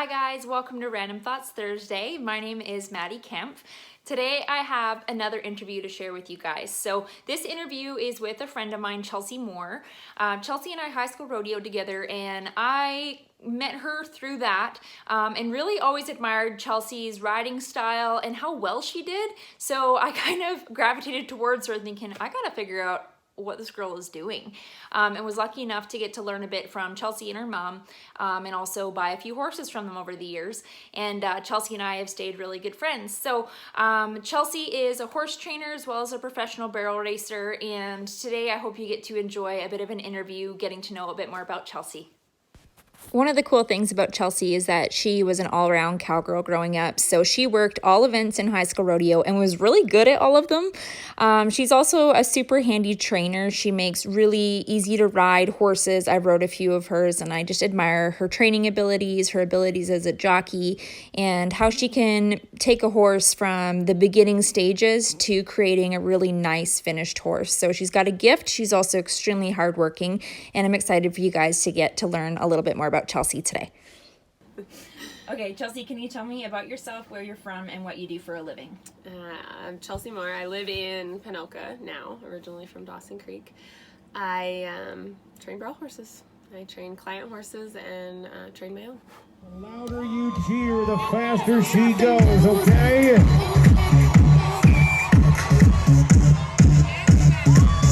Hi guys, welcome to Random Thoughts Thursday. My name is MaddiKempf. Today I have another interview to share with you guys. So this interview is with a friend of mine, Chelsea Moore. Chelsea and I high school rodeo together, and I met her through that and really always admired Chelsea's riding style and how well she did. So I kind of gravitated towards her thinking, I gotta figure out what this girl is doing, and was lucky enough to get to learn a bit from Chelsea and her mom, and also buy a few horses from them over the years. And Chelsea and I have stayed really good friends. So Chelsea is a horse trainer as well as a professional barrel racer, and today I hope you get to enjoy a bit of an interview getting to know a bit more about Chelsea. One of the cool things about Chelsea is that she was an all-around cowgirl growing up. So she worked all events in high school rodeo and was really good at all of them. She's also a super handy trainer. She makes really easy to ride horses. I've rode a few of hers and I just admire her training abilities, her abilities as a jockey, and how she can take a horse from the beginning stages to creating a really nice finished horse. So she's got a gift. She's also extremely hardworking, and I'm excited for you guys to get to learn a little bit more about Chelsea today. Okay, Chelsea, can you tell me about yourself, where you're from, and what you do for a living? I'm Chelsea Moore. I live in Panoka now, originally from Dawson Creek. I train barrel horses. I train client horses and train my own. The louder you cheer, the faster she goes, okay?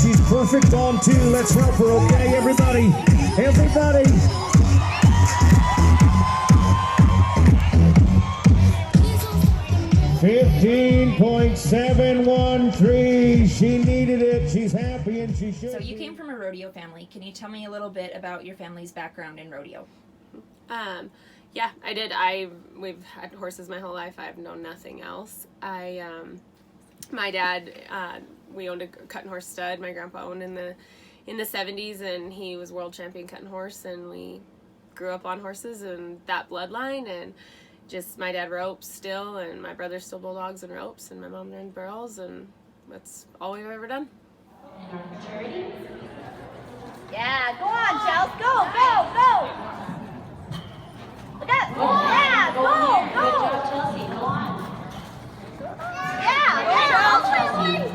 She's perfect on two. Let's help her, okay, everybody? Everybody! 15.713. She needed it. She's happy and she should. So you came from a rodeo family. Can you tell me a little bit about your family's background in rodeo? Yeah, I did. We've had horses my whole life. I've known nothing else. My dad, we owned a cutting horse stud. My grandpa owned in the 70s, and he was world champion cutting horse, and we grew up on horses and that bloodline, and just my dad ropes still, and my brother still bulldogs and ropes, and my mom ran barrels, and that's all we've ever done. And our Futurity? Yeah, go on, Chels, go! Look up! Yeah, go! Good job, Chelsea, go on. Yeah, Chelsea!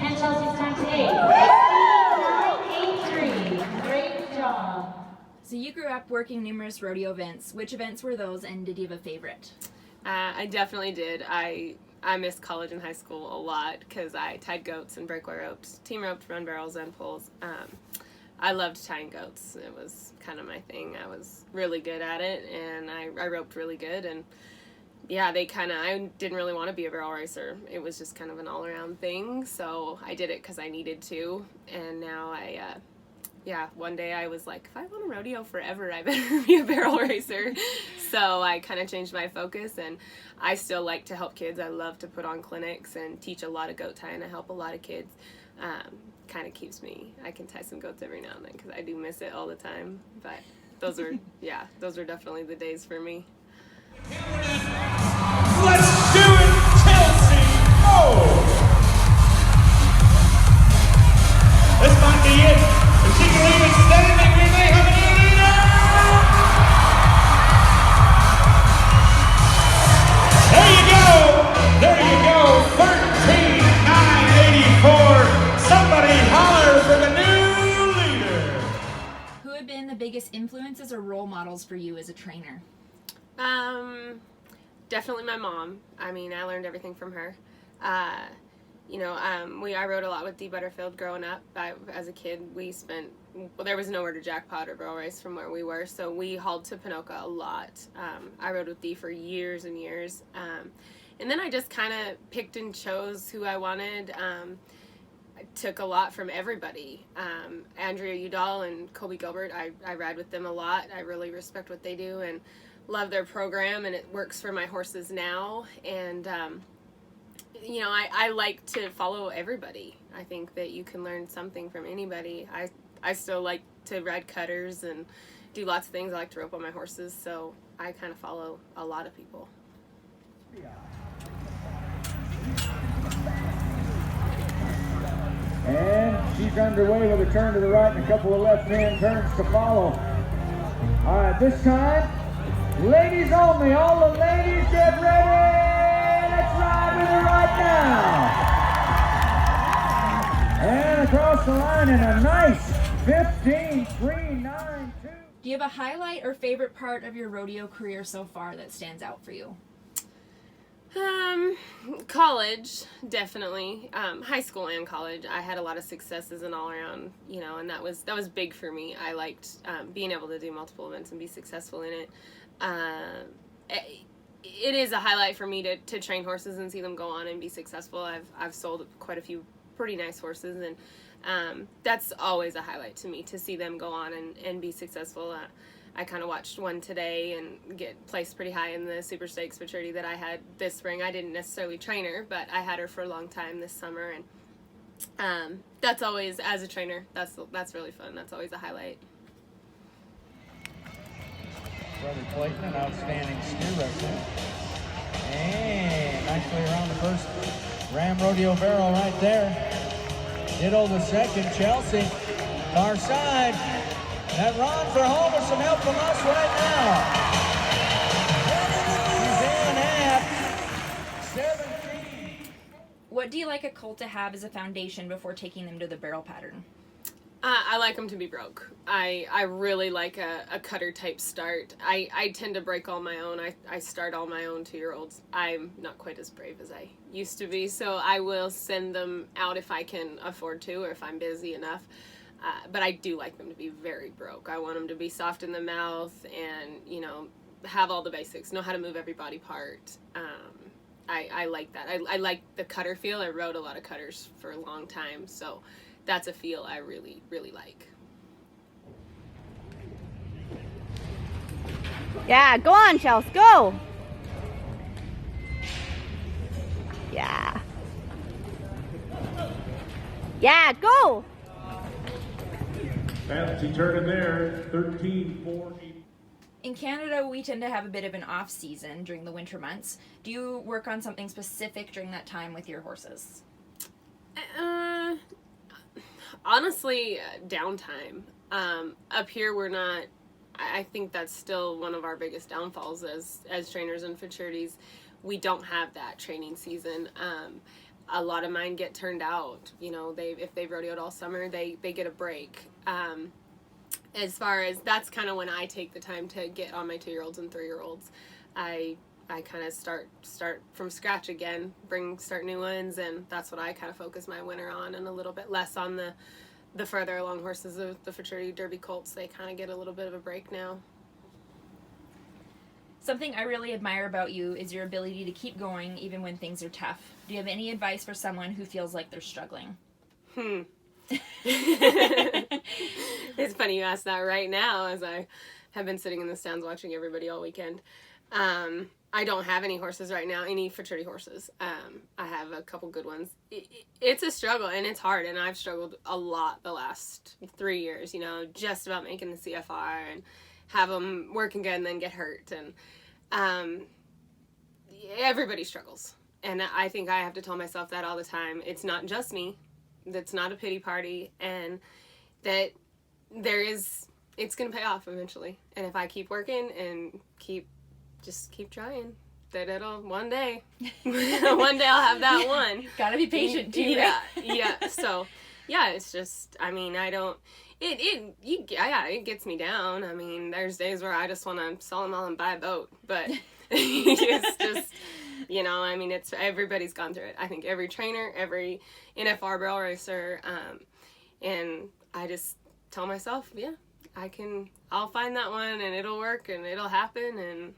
And Chelsea's time today. 983. Great job. So you grew up working numerous rodeo events. Which events were those, and did you have a favorite? I definitely did. I missed college and high school a lot because I tied goats and breakaway ropes, team roped, run barrels, and pulls. I loved tying goats. It was kind of my thing. I was really good at it, and I roped really good. And yeah, I didn't really want to be a barrel racer. It was just kind of an all-around thing. So I did it because I needed to. And now one day I was like, if I want to rodeo forever, I better be a barrel racer. So I kind of changed my focus, and I still like to help kids. I love to put on clinics and teach a lot of goat tying. I help a lot of kids. Kind of keeps me, I can tie some goats every now and then because I do miss it all the time. But those are definitely the days for me. Let's do it, Chelsea! Oh! This might be it. If she can leave it standing, we may have a new leader! There you go! 13,984. Somebody holler for the new leader! Who have been the biggest influences or role models for you as a trainer? Definitely my mom. I mean, I learned everything from her. I rode a lot with Dee Butterfield growing up. As a kid, there was nowhere to jackpot or barrel race from where we were, so we hauled to Panoka a lot. I rode with Dee for years and years. And then I just kind of picked and chose who I wanted. I took a lot from everybody. Andrea Udall and Colby Gilbert, I ride with them a lot. I really respect what they do and love their program, and it works for my horses now. And I like to follow everybody. I think that you can learn something from anybody. I still like to ride cutters and do lots of things. I like to rope on my horses, so I kind of follow a lot of people. And she's underway with a turn to the right and a couple of left-hand turns to follow. All right, this time, ladies only. All the ladies get ready. Let's ride with her right now. And across the line in a nice 15.392. Do you have a highlight or favorite part of your rodeo career so far that stands out for you? College, definitely. High school and college, I had a lot of successes and all around, you know, and that was big for me. I liked being able to do multiple events and be successful in it. It is a highlight for me to train horses and see them go on and be successful. I've sold quite a few pretty nice horses, and that's always a highlight to me, to see them go on and be successful. I kind of watched one today and get placed pretty high in the Super Stakes Futurity that I had this spring. I didn't necessarily train her, but I had her for a long time this summer, and that's always, as a trainer, that's really fun. That's always a highlight. Brother Clayton, an outstanding steer wrestler. And nicely around the first Ram Rodeo barrel right there. Ditto the second, Chelsea. Far side. That run for home with some help from us right now. He's in at 17. What do you like a colt to have as a foundation before taking them to the barrel pattern? I like them to be broke. I really like a cutter type start. I tend to break all my own. I start all my own 2-year-olds. I'm not quite as brave as I used to be, so I will send them out if I can afford to, or if I'm busy enough. But I do like them to be very broke. I want them to be soft in the mouth and, you know, have all the basics, know how to move every body part. I like that. I like the cutter feel. I rode a lot of cutters for a long time, so that's a feel I really, really like. Yeah, go on, Chelsea, go. Yeah. Yeah, go. Fancy turning there, 13.4. In Canada, we tend to have a bit of an off season during the winter months. Do you work on something specific during that time with your horses? Honestly, downtime. Up here, we're not. I think that's still one of our biggest downfalls as trainers and futurities. We don't have that training season. A lot of mine get turned out. You know, if they've rodeoed all summer, they get a break. As far as, that's kind of when I take the time to get on my 2-year-olds and 3-year-olds. I kind of start from scratch again, start new ones, and that's what I kind of focus my winter on, and a little bit less on the further along horses of the Futurity Derby colts. They kind of get a little bit of a break now. Something I really admire about you is your ability to keep going even when things are tough. Do you have any advice for someone who feels like they're struggling? It's funny you ask that right now, as I have been sitting in the stands watching everybody all weekend. I don't have any horses right now, any Futurity horses. I have a couple good ones. It's a struggle, and it's hard, and I've struggled a lot the last 3 years, you know, just about making the CFR and have them working good and then get hurt. And everybody struggles. And I think I have to tell myself that all the time. It's not just me. That's not a pity party. And that it's going to pay off eventually. And if I keep working and keep trying, that it'll one day I'll have that one. Gotta be patient too. Yeah. So yeah, it's just, I mean, it gets me down. I mean, there's days where I just want to sell them all and buy a boat, but it's just, you know, I mean, everybody's gone through it. I think every trainer, every NFR barrel racer, and I just tell myself, yeah, I'll find that one and it'll work and it'll happen, and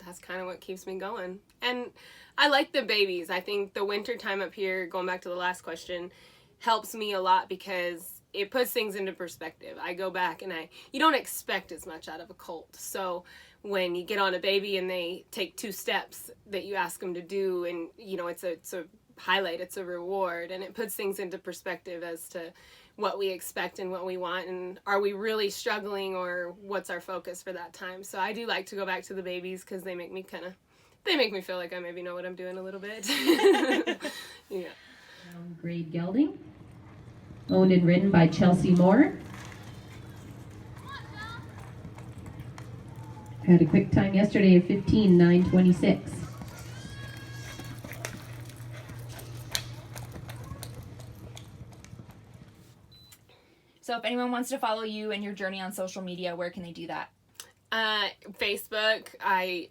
that's kind of what keeps me going. And I like the babies. I think the winter time up here, going back to the last question, helps me a lot because it puts things into perspective. I go back and you don't expect as much out of a colt. So when you get on a baby and they take 2 steps that you ask them to do, and you know, it's a highlight, it's a reward, and it puts things into perspective as to what we expect and what we want, and are we really struggling, or what's our focus for that time. So I do like to go back to the babies because they make me feel like I maybe know what I'm doing a little bit. Yeah. Grade gelding, owned and ridden by Chelsea Moore. Had a quick time yesterday of 15:9:26. So if anyone wants to follow you and your journey on social media, where can they do that? Facebook. I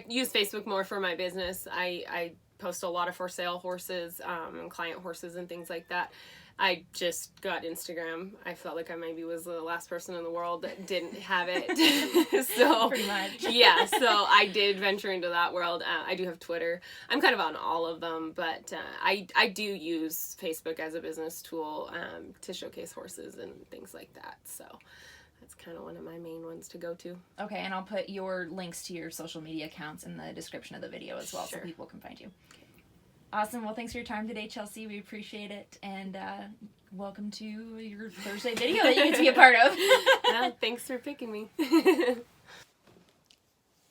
use Facebook more for my business. I post a lot of for sale horses, and client horses and things like that. I just got Instagram. I felt like I maybe was the last person in the world that didn't have it. So Pretty much. Yeah, so I did venture into that world. I do have Twitter. I'm kind of on all of them, but I do use Facebook as a business tool to showcase horses and things like that. So that's kind of one of my main ones to go to. Okay, and I'll put your links to your social media accounts in the description of the video as well, Sure. so people can find you. Awesome. Well, thanks for your time today, Chelsea. We appreciate it. And welcome to your Thursday video that you get to be a part of. Yeah, thanks for picking me.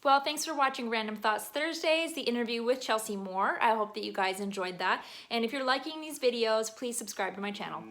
Well, thanks for watching Random Thoughts Thursdays, the interview with Chelsea Moore. I hope that you guys enjoyed that. And if you're liking these videos, please subscribe to my channel.